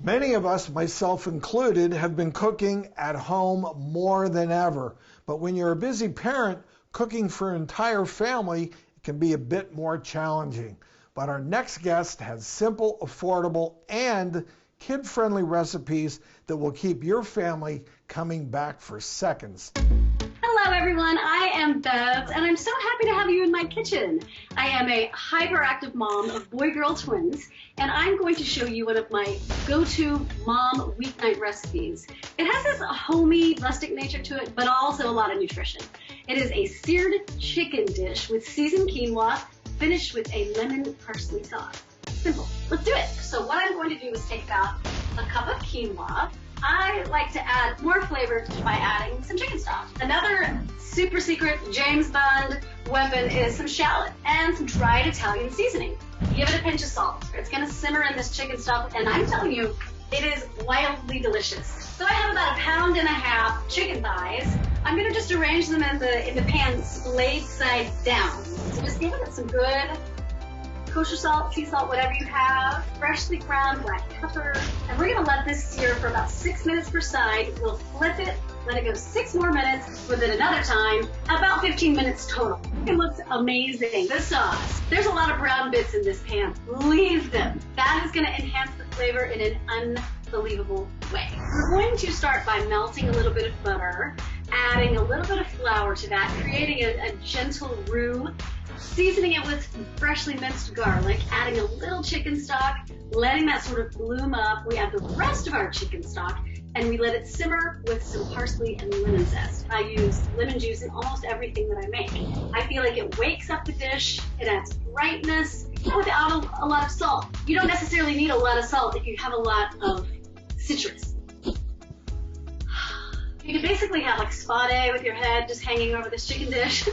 Many of us, myself included, have been cooking at home more than ever. But when you're a busy parent, cooking for an entire family can be a bit more challenging. But our next guest has simple, affordable, and kid-friendly recipes that will keep your family coming back for seconds. Hello everyone, I am Bev, and I'm so happy to have you in my kitchen. I am a hyperactive mom of boy-girl twins, and I'm going to show you one of my go-to mom weeknight recipes. It has this homey, rustic nature to it, but also a lot of nutrition. It is a seared chicken dish with seasoned quinoa, finished with a lemon parsley sauce. Simple. Let's do it. So what I'm going to do is take about a cup of quinoa. I like to add more flavor by adding some chicken stock. Another super secret James Bond weapon is some shallot and some dried Italian seasoning. Give it a pinch of salt. It's going to simmer in this chicken stock, and I'm telling you, it is wildly delicious. So I have about 1.5 pounds chicken thighs. I'm going to just arrange them in the pan splayed side down. So just give it some good kosher salt, sea salt, whatever you have, freshly ground black pepper, and we're gonna let this sear for about 6 minutes per side. We'll flip it, let it go 6 more minutes, with it another time, about 15 minutes total. It looks amazing. The sauce, there's a lot of brown bits in this pan. Leave them. That is gonna enhance the flavor in an unbelievable way. We're going to start by melting a little bit of butter, adding a little bit of flour to that, creating a gentle roux, seasoning it with freshly minced garlic, adding a little chicken stock, letting that sort of bloom up. We add the rest of our chicken stock, and we let it simmer with some parsley and lemon zest. I use lemon juice in almost everything that I make. I feel like it wakes up the dish, it adds brightness, without a lot of salt. You don't necessarily need a lot of salt if you have a lot of citrus. You can basically have like spa day with your head just hanging over this chicken dish.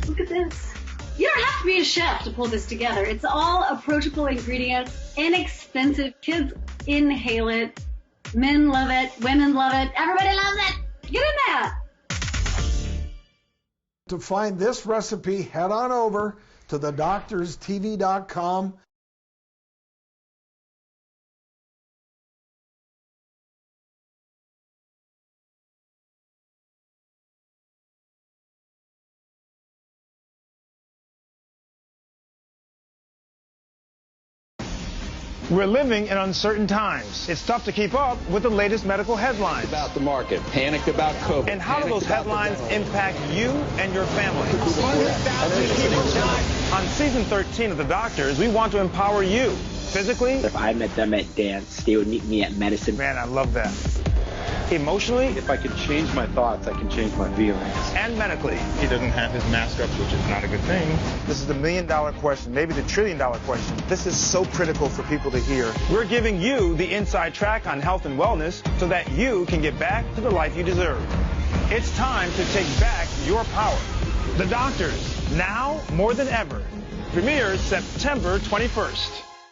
Look at this. You don't have to be a chef to pull this together. It's all approachable ingredients, inexpensive. Kids inhale it. Men love it. Women love it. Everybody loves it. Get in there. To find this recipe, head on over to thedoctorstv.com. We're living in uncertain times. It's tough to keep up with the latest medical headlines. About the market, panicked about COVID. And how do those headlines impact you and your family? On season 13 of The Doctors, we want to empower you physically. If I met them at dance, they would meet me at medicine. Man, I love that. Emotionally. If I can change my thoughts, I can change my feelings. And medically. He doesn't have his mask up, which is not a good thing. This is the $1 million question, maybe the $1 trillion question. This is so critical for people to hear. We're giving you the inside track on health and wellness so that you can get back to the life you deserve. It's time to take back your power. The Doctors, now more than ever. Premieres September 21st.